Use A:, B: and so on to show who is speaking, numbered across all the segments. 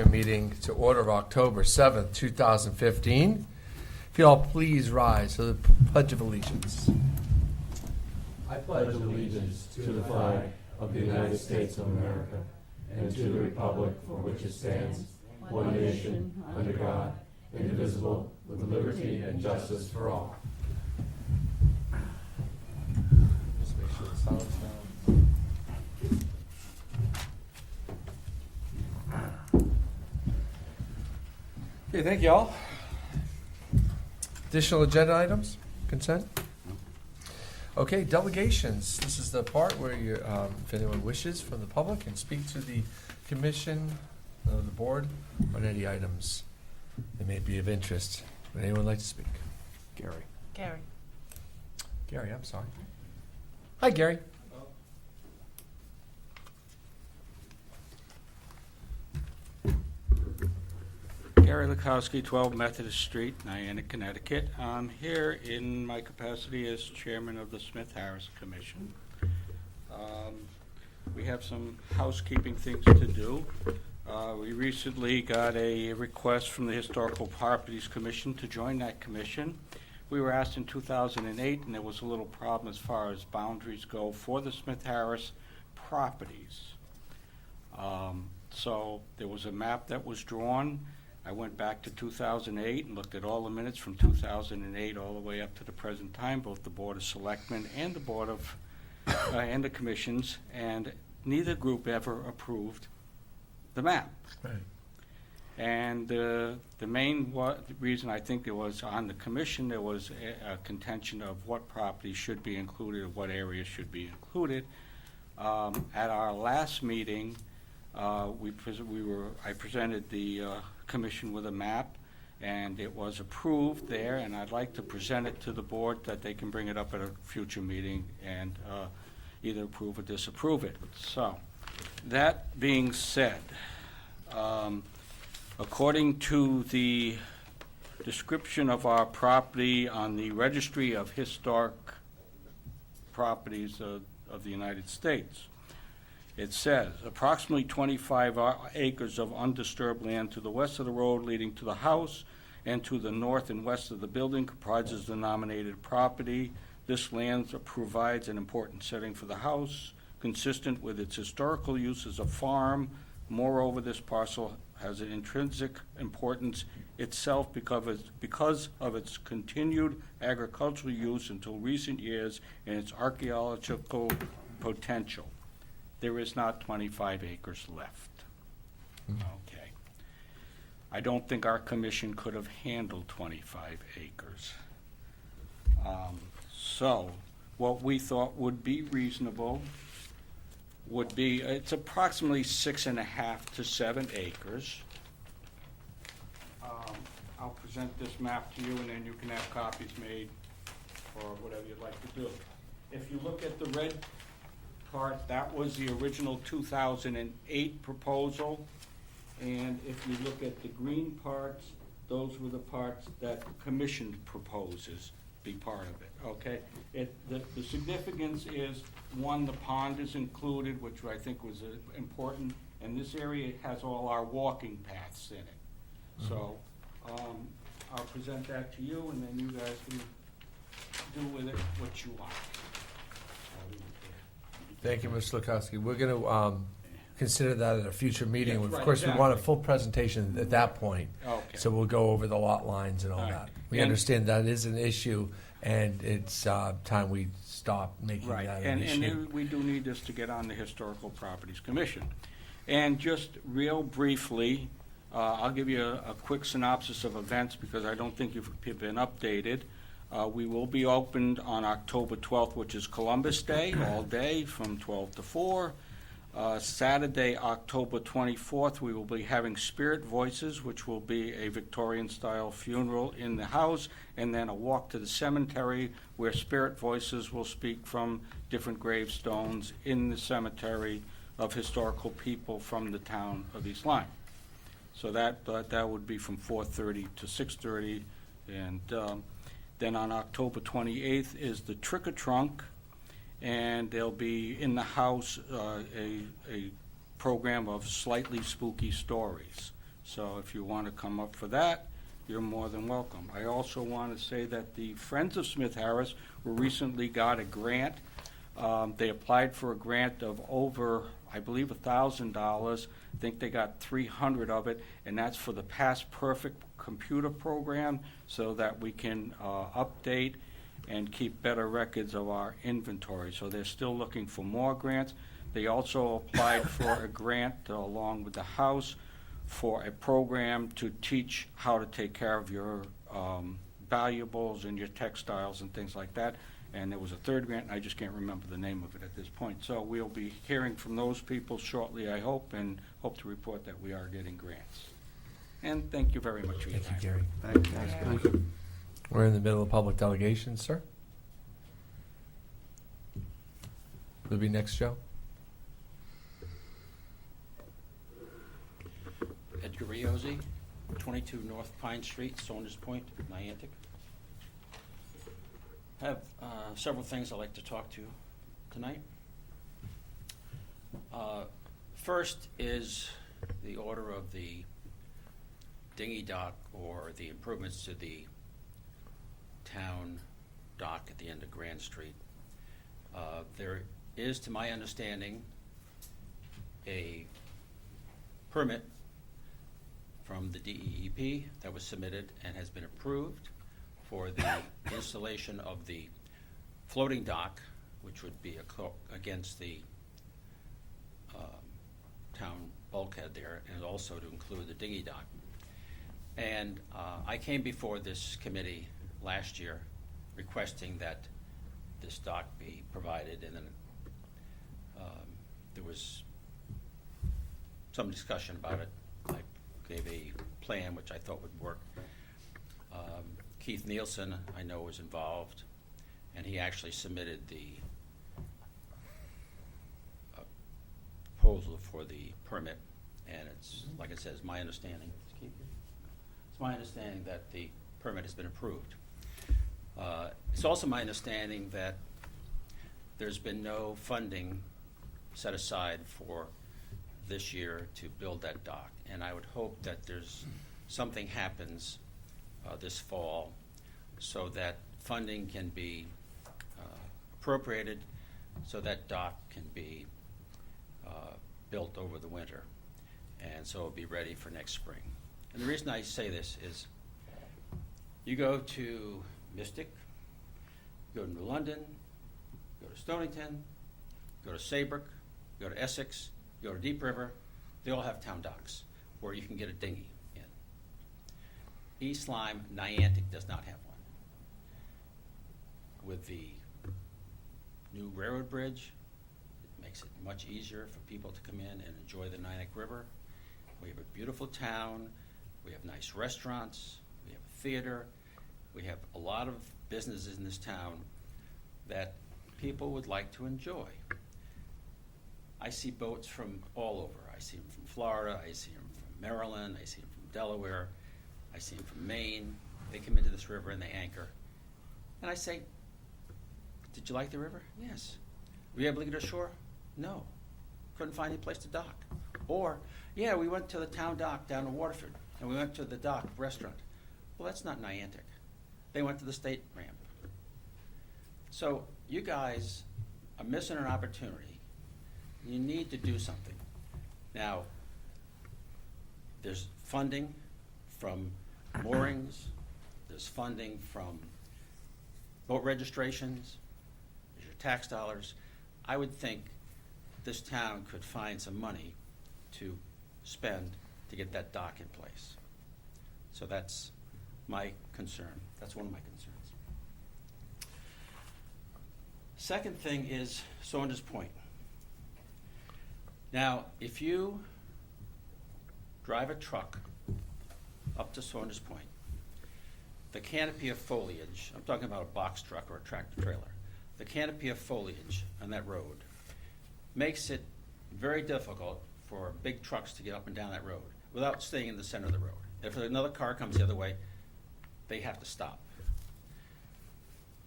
A: Meeting to order of October 7th, 2015. If you all please rise to the Pledge of Allegiance.
B: I pledge allegiance to the flag of the United States of America and to the republic for which it stands, one nation, under God, indivisible, with liberty and justice for all.
A: Just make sure the silence down. Okay, thank you all. Additional agenda items? Consent? Okay, delegations. This is the part where you, if anyone wishes from the public, can speak to the commission, the board, on any items that may be of interest. Would anyone like to speak? Gary.
C: Gary.
A: Gary, I'm sorry. Hi, Gary.
D: Gary Lukowski, 12 Methodist Street, Niantic, Connecticut. I'm here in my capacity as chairman of the Smith-Harris Commission. We have some housekeeping things to do. We recently got a request from the Historical Properties Commission to join that commission. We were asked in 2008, and there was a little problem as far as boundaries go for the Smith-Harris properties. So there was a map that was drawn. I went back to 2008 and looked at all the minutes from 2008 all the way up to the present time, both the Board of Selectmen and the Board of, and the commissions, and neither group ever approved the map.
A: Right.
D: And the main reason I think there was on the commission, there was a contention of what properties should be included or what areas should be included. At our last meeting, I presented the commission with a map, and it was approved there, and I'd like to present it to the board that they can bring it up at a future meeting and either approve or disapprove it. So, that being said, according to the description of our property on the Registry of Historic Properties of the United States, it says, approximately 25 acres of undisturbed land to the west of the road leading to the house and to the north and west of the building comprises the nominated property. This land provides an important setting for the house, consistent with its historical use as a farm. Moreover, this parcel has an intrinsic importance itself because of its continued agricultural use until recent years and its archaeological potential. There is not 25 acres left. Okay. I don't think our commission could have handled 25 acres. So what we thought would be reasonable would be, it's approximately 6.5 to 7 acres. I'll present this map to you, and then you can have copies made or whatever you'd like to do. If you look at the red part, that was the original 2008 proposal, and if you look at the green parts, those were the parts that the commission proposes be part of it, okay? The significance is, one, the pond is included, which I think was important, and this area has all our walking paths in it. So I'll present that to you, and then you guys can do with it what you want.
A: Thank you, Mr. Lukowski. We're going to consider that at a future meeting.
D: Yes,
A: Of
D: right,
A: course,
D: exactly.
A: we want a full presentation at that point.
D: Okay.
A: So we'll go over the lot lines and all
D: All right.
A: that. We
D: And-
A: understand that is an issue, and it's time we stop making
D: Right,
A: that an
D: and
A: issue.
D: we do need this to get on the Historical Properties Commission. And just real briefly, I'll give you a quick synopsis of events because I don't think you've been updated. We will be opened on October 12th, which is Columbus Day, all day from 12 to 4. Saturday, October 24th, we will be having Spirit Voices, which will be a Victorian-style funeral in the house, and then a walk to the cemetery where Spirit Voices will speak from different gravestones in the cemetery of historical people from the town of East Lyme. So that would be from 4:30 to 6:30, and then on October 28th is the Trick-or-Trunk, and there'll be in the house a program of slightly spooky stories. So if you want to come up for that, you're more than welcome. I also want to say that the Friends of Smith Harris recently got a grant. They applied for a grant of over, I believe, $1,000. I think they got 300 of it, and that's for the Past Perfect computer program so that we can update and keep better records of our inventory. So they're still looking for more grants. They also applied for a grant along with the House for a program to teach how to take care of your valuables and your textiles and things like that. And there was a third grant, and I just can't remember the name of it at this point. So we'll be hearing from those people shortly, I hope, and hope to report that we are getting grants. And thank you very much for your
A: Thank
D: time.
A: you, Gary.
B: Thank you.
A: We're in the middle of public delegations, sir. Who'll be next, Joe?
C: Edgar Riozzi, 22 North Pine Street, Saunders Point, Niantic. I have several things I'd like to talk to tonight. First is the order of the dinghy dock or the improvements to the town dock at the end of Grand Street. There is, to my understanding, a permit from the DEEP that was submitted and has been approved for the installation of the floating dock, which would be against the town bulkhead there, and also to include the dinghy dock. And I came before this committee last year requesting that this dock be provided, and then there was some discussion about it. I gave a plan which I thought would work. Keith Nielsen, I know, was involved, and he actually submitted the proposal for the permit, and it's, like I said, it's my understanding. It's my understanding that the permit has been approved. It's also my understanding that there's been no funding set aside for this year to build that dock, and I would hope that there's something happens this fall so that funding can be appropriated so that dock can be built over the winter, and so it'll be ready for next spring. And the reason I say this is you go to Mystic, go to New London, go to Stonington, go to Saybrook, go to Essex, go to Deep River, they all have town docks where you can get a dinghy in. East Lyme, Niantic does not have one. With the new railroad bridge, it makes it much easier for people to come in and enjoy the Niantic River. We have a beautiful town, we have nice restaurants, we have a theater, we have a lot of businesses in this town that people would like to enjoy. I see boats from all over. I see them from Florida, I see them from Maryland, I see them from Delaware, I see them from Maine. They come into this river and they anchor. And I say, did you like the river? Yes. Were you able to get ashore? No. Couldn't find any place to dock. Or, yeah, we went to the town dock down in Waterford, and we went to the dock restaurant. Well, that's not Niantic. They went to the state ramp. So you guys are missing an opportunity. You need to do something. Now, there's funding from moorings, there's funding from boat registrations, there's your tax dollars. I would think this town could find some money to spend to get that dock in place. So that's my concern. That's one of my concerns. Second thing is Saunders Point. Now, if you drive a truck up to Saunders Point, the canopy of foliage, I'm talking about a box truck or a tractor trailer, the canopy of foliage on that road makes it very difficult for big trucks to get up and down that road without staying in the center of the road. If another car comes the other way, they have to stop.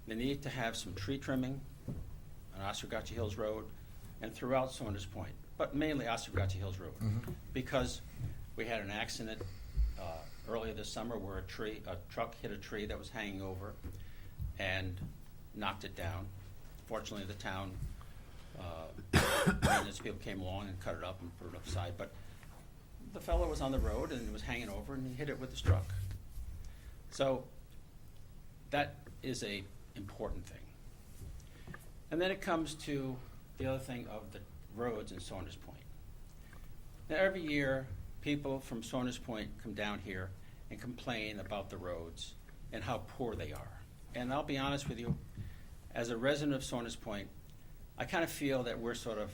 C: They need to have some tree trimming on Oswegatchie Hills Road and throughout Saunders Point, but mainly Oswegatchie Hills Road, because We had an accident earlier this summer where a truck hit a tree that was hanging over and knocked it down. Fortunately, the town maintenance people came along and cut it up and put it upside, but the fellow was on the road and it was hanging over and he hit it with his truck. So that is a important thing. And then it comes to the other thing of the roads in Saunders Point. Now, every year, people from Saunders Point come down here and complain about the roads and how poor they are. And I'll be honest with you, as a resident of Saunders Point, I kind of feel that we're sort of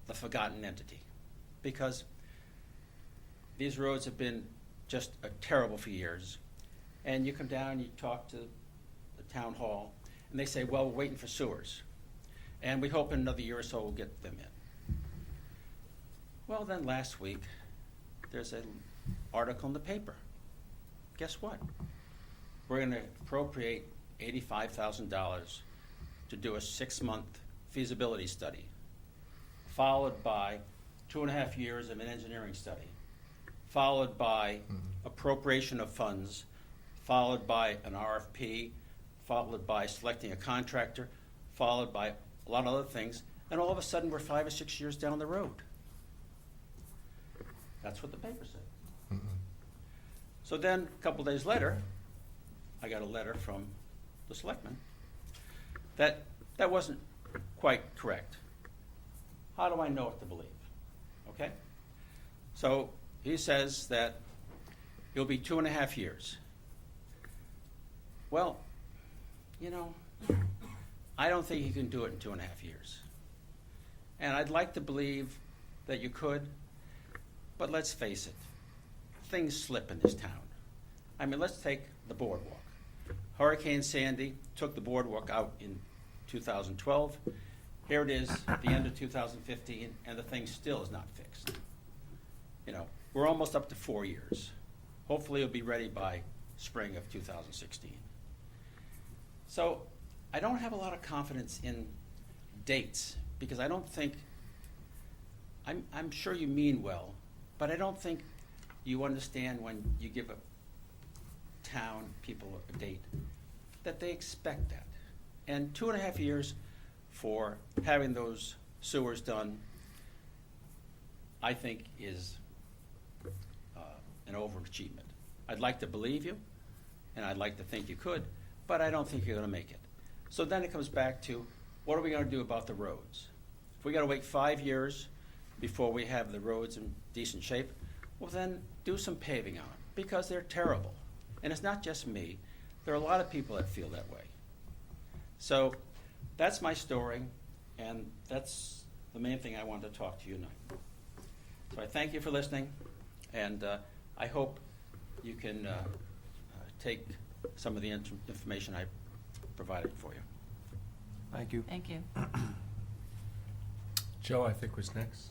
C: the forgotten entity, because these roads have been just terrible for years. And you come down, you talk to the town hall, and they say, well, we're waiting for sewers. And we hope in another year or so we'll get them in. Well, then last week, there's an article in the paper. Guess what? We're going to appropriate $85,000 to do a 6-month feasibility study, followed by 2.5 years of an engineering study, followed by appropriation of funds, followed by an RFP, followed by selecting a contractor, followed by a lot of other things, and all of a sudden we're 5 or 6 years down the road. That's what the paper said. So then, a couple days later, I got a letter from the Selectmen that wasn't quite correct. How do I know what to believe? Okay? So he says that it'll be 2.5 years. Well, you know, I don't think you can do it in 2.5 years. And I'd like to believe that you could, but let's face it, things slip in this town. I mean, let's take the boardwalk. Hurricane Sandy took the boardwalk out in 2012. Here it is, the end of 2015, and the thing still is not fixed. You know, we're almost up to 4 years. Hopefully it'll be ready by spring of 2016. So I don't have a lot of confidence in dates, because I don't think, I'm sure you mean well, but I don't think you understand when you give a town people a date that they expect that. And 2.5 years for having those sewers done, I think is an overachievement. I'd like to believe you, and I'd like to think you could, but I don't think you're going to make it. So then it comes back to, what are we going to do about the roads? If we got to wait 5 years before we have the roads in decent shape, well then do some paving on them, because they're terrible. And it's not just me. There are a lot of people that feel that way. So that's my story, and that's the main thing I wanted to talk to you tonight. So I thank you for listening, and I hope you can take some of the information I provided for you.
A: Thank you.
E: Thank you.
A: Joe, I think, was next.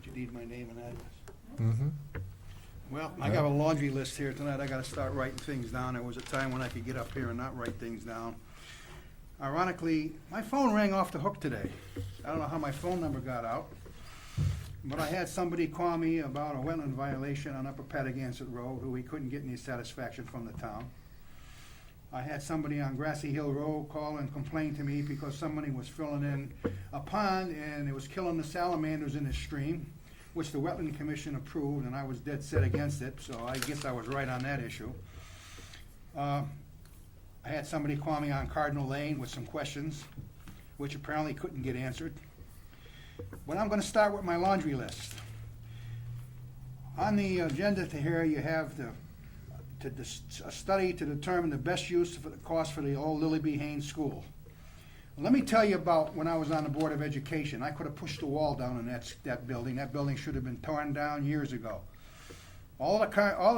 F: Do you need my name and address?
A: Mm-hmm.
F: Well, I got a laundry list here tonight. I gotta start writing things down. There was a time when I could get up here and not write things down. Ironically, my phone rang off the hook today. I don't know how my phone number got out, but I had somebody call me about a wetland violation on Upper Patagonia Road who he couldn't get any satisfaction from the town. I had somebody on Grassy Hill Road call and complain to me because somebody was filling in a pond and it was killing the salamanders in the stream, which the Wetland Commission approved, and I was dead set against it, so I guess I was right on that issue. I had somebody call me on Cardinal Lane with some questions, which apparently couldn't get answered. But I'm gonna start with my laundry list. On the agenda to here, you have a study to determine the best use for the cost for the old Lily B. Haynes School. Let me tell you about when I was on the Board of Education. I could have pushed the wall down in that building. That building should have been torn down years ago. All of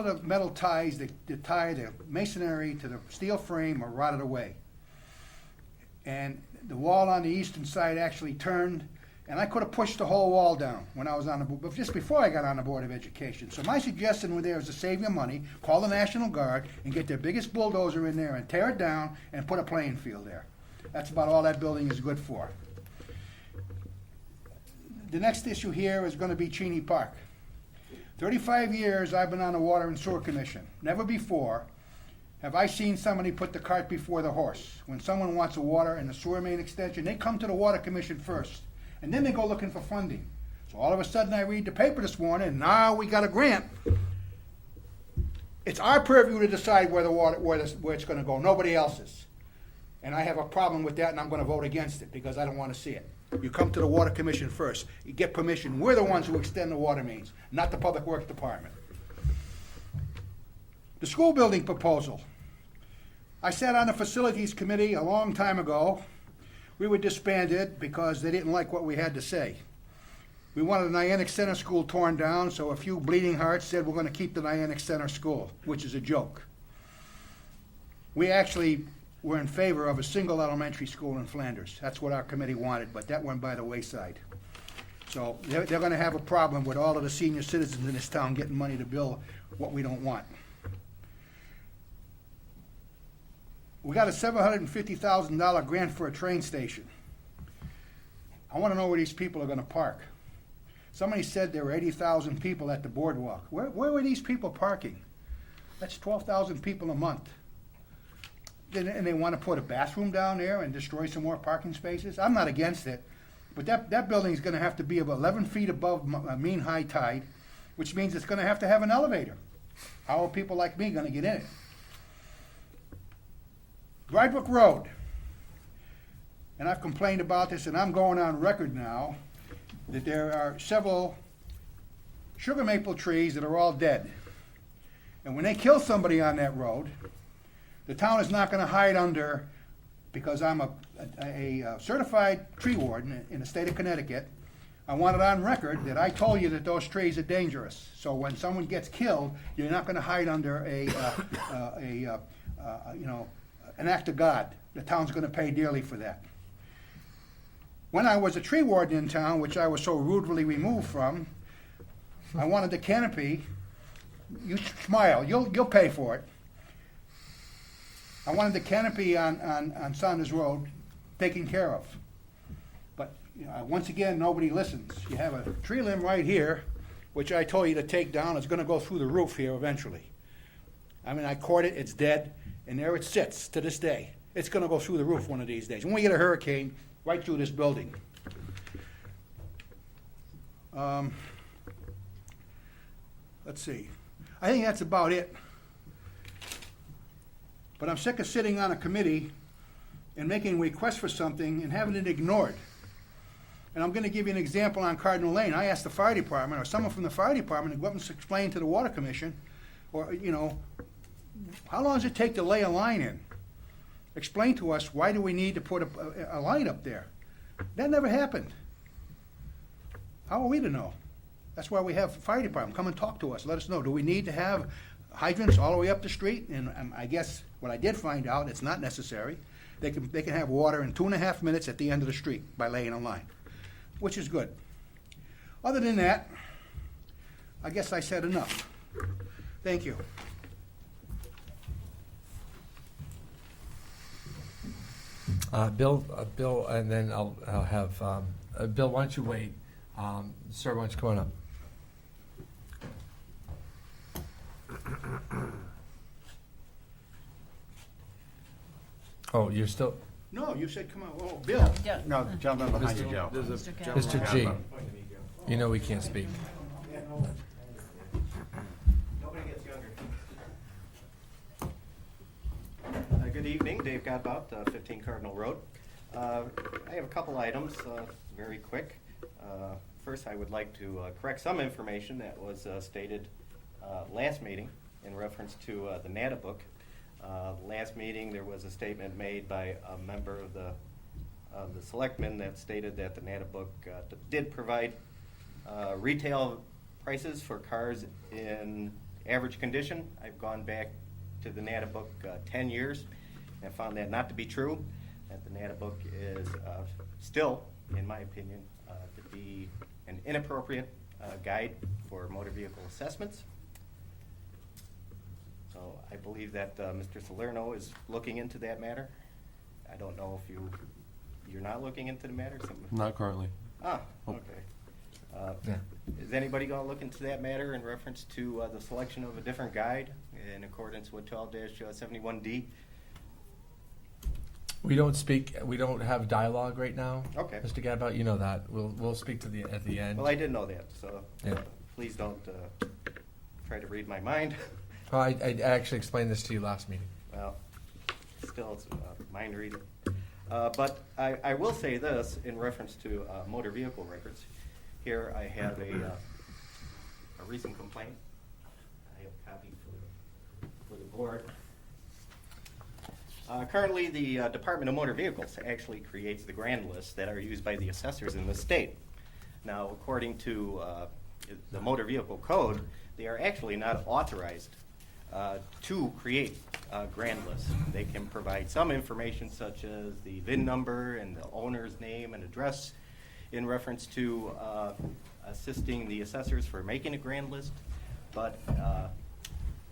F: the metal ties that tie the masonry to the steel frame are rotted away. And the wall on the eastern side actually turned And I could have pushed the whole wall down when I was on the, but just before I got on the Board of Education. So my suggestion there is to save your money, call the National Guard and get their biggest bulldozer in there and tear it down and put a playing field there. That's about all that building is good for. The next issue here is gonna be Cheney Park. 35 years I've been on the Water and Sewer Commission. Never before have I seen somebody put the cart before the horse. When someone wants a water and a sewer main extension, they come to the Water Commission first, and then they go looking for funding. So all of a sudden I read the paper this morning, and now we got a grant. It's our purview to decide where the water, where it's gonna go, nobody else's. And I have a problem with that, and I'm gonna vote against it, because I don't wanna see it. You come to the Water Commission first. You get permission. We're the ones who extend the water mains, not the Public Works Department. The school building proposal. I sat on the Facilities Committee a long time ago. We were disbanded because they didn't like what we had to say. We wanted the Niantic Center School torn down, so a few bleeding hearts said we're gonna keep the Niantic Center School, which is a joke. We actually were in favor of a single elementary school in Flanders. That's what our committee wanted, but that went by the wayside. So they're gonna have a problem with all of the senior citizens in this town getting money to build what we don't want. We got a $750,000 grant for a train station. I wanna know where these people are gonna park. Somebody said there were 80,000 people at the boardwalk. Where were these people parking? That's 12,000 people a month. And they wanna put a bathroom down there and destroy some more parking spaces? I'm not against it, but that building's gonna have to be about 11 feet above mean high tide, which means it's gonna have to have an elevator. How are people like me gonna get in it? Rydebrook Road. And I've complained about this, and I'm going on record now, that there are several sugar maple trees that are all dead. And when they kill somebody on that road, the town is not gonna hide under, because I'm a certified tree warden in the state of Connecticut. I want it on record that I told you that those trees are dangerous. So when someone gets killed, you're not gonna hide under an act of God. The town's gonna pay dearly for that. When I was a tree warden in town, which I was so rudely removed from, I wanted the canopy. You smile, you'll pay for it. I wanted the canopy on Saunders Road taken care of. But once again, nobody listens. You have a tree limb right here, which I told you to take down. It's gonna go through the roof here eventually. I mean, I caught it, it's dead, and there it sits to this day. It's gonna go through the roof one of these days. When we get a hurricane, right through this building. Let's see. I think that's about it. But I'm sick of sitting on a committee and making requests for something and having it ignored. And I'm gonna give you an example on Cardinal Lane. I asked the fire department, or someone from the fire department, to go up and explain to the Water Commission, or, how long does it take to lay a line in? Explain to us, why do we need to put a line up there? That never happened. How are we to know? That's why we have fire department, come and talk to us, let us know. Do we need to have hydrants all the way up the street? And I guess what I did find out, it's not necessary. They can have water in 2.5 minutes at the end of the street by laying a line, which is good. Other than that, I guess I said enough. Thank you.
A: Bill, and then I'll have, Bill, why don't you wait? Sir, why don't you come on up? Oh, you're still,
F: No, you said, come on, oh, Bill.
B: No, the gentleman behind you, Joe.
A: Mr. G, you know we can't speak.
E: Nobody gets younger. Good evening, Dave Godbout, 15 Cardinal Road. I have a couple items, very quick. First, I would like to correct some information that was stated last meeting in reference to the NATA book. Last meeting, there was a statement made by a member of the Selectmen that stated that the NATA book did provide retail prices for cars in average condition. I've gone back to the NATA book 10 years and found that not to be true, that the NATA book is still, in my opinion, to be an inappropriate guide for motor vehicle assessments. So I believe that Mr. Salerno is looking into that matter. I don't know if you're not looking into the matter?
B: Not currently.
E: Ah,
B: Oh.
E: okay.
A: Yeah.
E: Is anybody going to look into that matter in reference to the selection of a different guide in accordance with 12-71D?
A: We don't have dialogue right now.
E: Okay.
A: Mr. Gadbout, you know that. We'll speak at the end.
E: Well, I did know that, so
A: Yeah.
E: please don't try to read my mind.
A: Oh, I actually explained this to you last meeting.
E: Well, still, it's mind reading. But I will say this in reference to motor vehicle records. Here I have a recent complaint. I have a copy for the board. Currently, the Department of Motor Vehicles actually creates the grand lists that are used by the assessors in the state. Now, according to the Motor Vehicle Code, they are actually not authorized to create grand lists. They can provide some information such as the VIN number and the owner's name and address in reference to assisting the assessors for making a grand list, but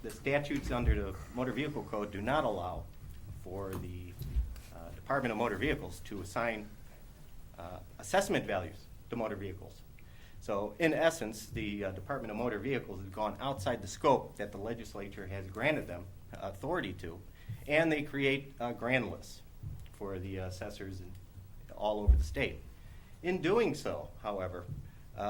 E: the statutes under the Motor Vehicle Code do not allow for the Department of Motor Vehicles to assign assessment values to motor vehicles. So in essence, the Department of Motor Vehicles has gone outside the scope that the legislature has granted them authority to, and they create grand lists for the assessors all over the state. In doing so, however,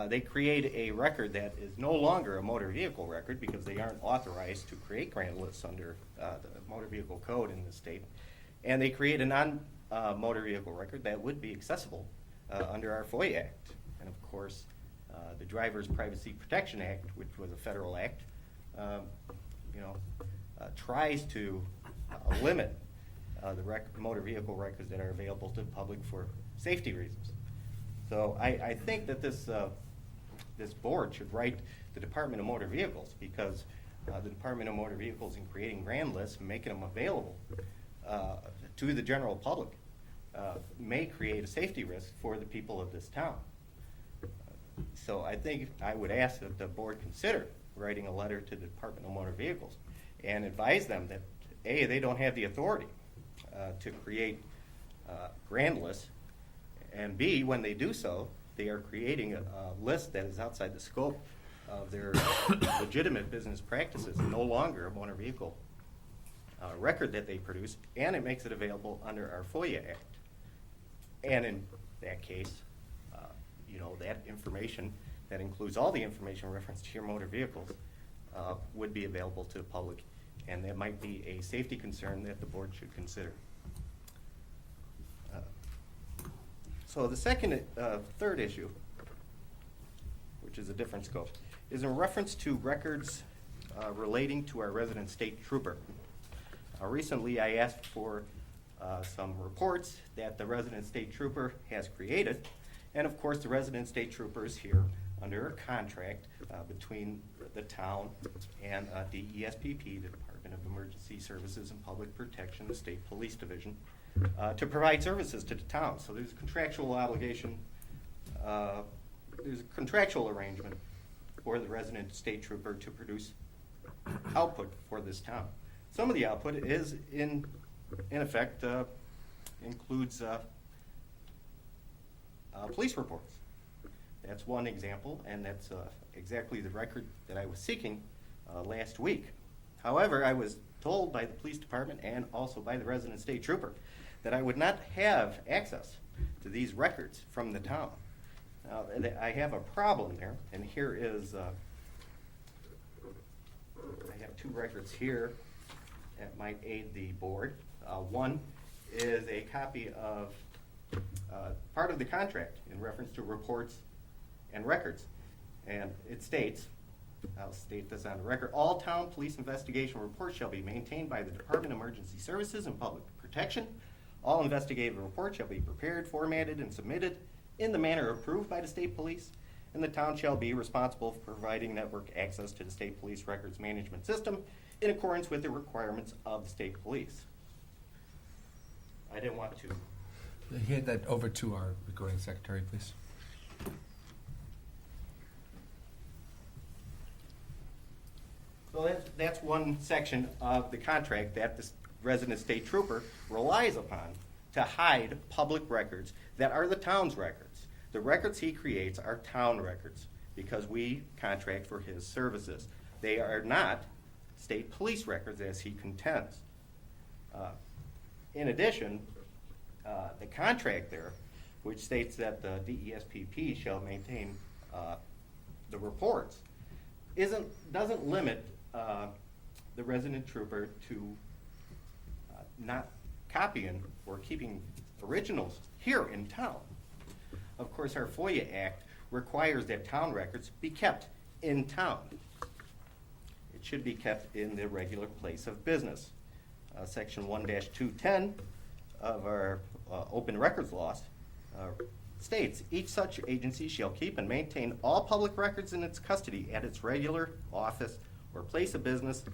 E: they create a record that is no longer a motor vehicle record because they aren't authorized to create grand lists under the Motor Vehicle Code in the state, and they create a non-motor vehicle record that would be accessible under our FOIA Act. And of course, the Driver's Privacy Protection Act, which was a federal act, tries to limit the motor vehicle records that are available to the public for safety reasons. So I think that this board should write the Department of Motor Vehicles, because the Department of Motor Vehicles, in creating grand lists and making them available to the general public, may create a safety risk for the people of this town. So I think I would ask that the board consider writing a letter to the Department of Motor Vehicles and advise them that A, they don't have the authority to create grand lists, and B, when they do so, they are creating a list that is outside the scope of their legitimate business practices, and no longer a motor vehicle record that they produce, and it makes it available under our FOIA Act. And in that case, that information, that includes all the information referenced to your motor vehicles, would be available to the public, and that might be a safety concern that the board should consider. So the third issue, which is a different scope, is in reference to records relating to our resident state trooper. Recently, I asked for some reports that the resident state trooper has created, and of course, the resident state trooper is here under a contract between the town and DESPP, the Department of Emergency Services and Public Protection, the State Police Division, to provide services to the town. So there's a contractual obligation, there's a contractual arrangement for the resident state trooper to produce output for this town. Some of the output is, in effect, includes police reports. That's one example, and that's exactly the record that I was seeking last week. However, I was told by the police department and also by the resident state trooper that I would not have access to these records from the town. Now, I have a problem there, and here is, I have two records here that might aid the board. One is a copy of part of the contract in reference to reports and records. And it states, I'll state this on the record, all town police investigation reports shall be maintained by the Department of Emergency Services and Public Protection. All investigative reports shall be prepared, formatted, and submitted in the manner approved by the state police, and the town shall be responsible for providing network access to the state police records management system in accordance with the requirements of the state police. I didn't want to.
A: Hand that over to our recording secretary, please.
E: So that's one section of the contract that the resident state trooper relies upon to hide public records that are the town's records. The records he creates are town records because we contract for his services. They are not state police records as he contends. In addition, the contract there, which states that the DESPP shall maintain the reports, doesn't limit the resident trooper to not copying or keeping originals here in town. Of course, our FOIA Act requires that town records be kept in town. It should be kept in the regular place of business. Section 1-210 of our open records laws states, each such agency shall keep and maintain all public records in its custody at its regular office or place of business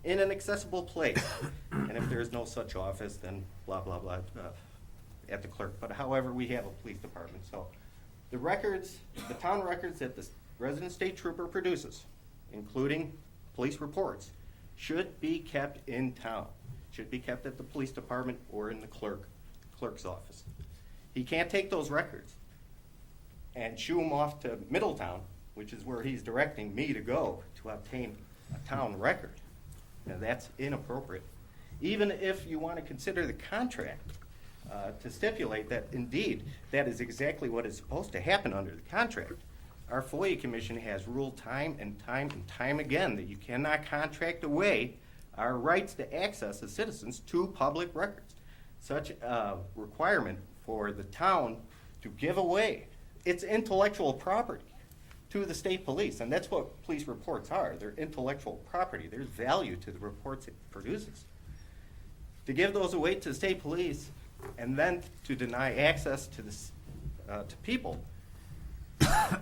E: in an accessible place. And if there is no such office, then blah, blah, blah, at the clerk. But however, we have a police department. So the records, the town records that the resident state trooper produces, including police reports, should be kept in town. Should be kept at the police department or in the clerk's office. He can't take those records and shoo them off to Middletown, which is where he's directing me to go to obtain a town record. Now, that's inappropriate. Even if you want to consider the contract to stipulate that indeed that is exactly what is supposed to happen under the contract, our FOIA Commission has ruled time and time again that you cannot contract away our rights to access as citizens to public records. Such a requirement for the town to give away its intellectual property to the state police, and that's what police reports are. They're intellectual property. There's value to the reports it produces. To give those away to the state police and then to deny access to to people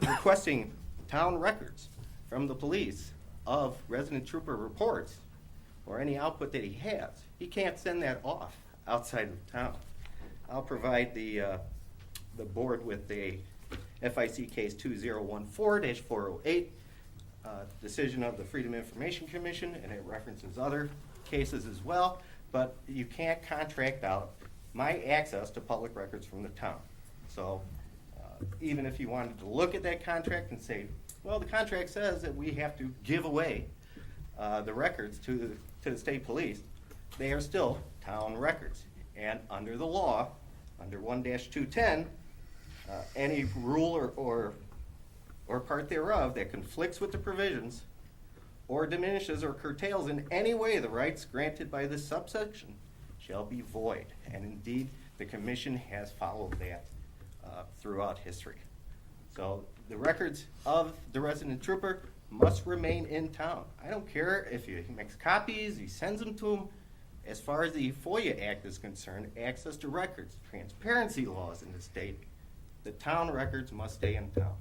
E: requesting town records from the police of resident trooper reports or any output that he has, he can't send that off outside of town. I'll provide the board with a FIC case 2014-408, decision of the Freedom Information Commission, and it references other cases as well, but you can't contract out my access to public records from the town. So even if you wanted to look at that contract and say, well, the contract says that we have to give away the records to the state police, they are still town records. And under the law, under 1-210, any rule or part thereof that conflicts with the provisions or diminishes or curtails in any way the rights granted by this subsection shall be void. And indeed, the commission has followed that throughout history. So the records of the resident trooper must remain in town. I don't care if he makes copies, he sends them to them. As far as the FOIA Act is concerned, access to records, transparency laws in the state, the town records must stay in town.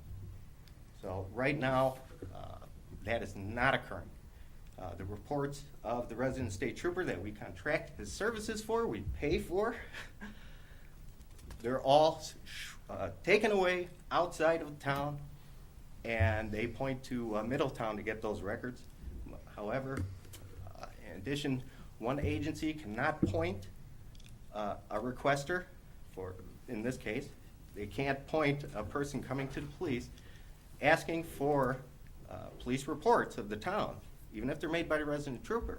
E: So right now, that is not occurring. The reports of the resident state trooper that we contract his services for, we pay for, they're all taken away outside of town, and they point to Middletown to get those records. However, in addition, one agency cannot point a requester for, in this case, they can't point a person coming to the police asking for police reports of the town, even if they're made by the resident trooper.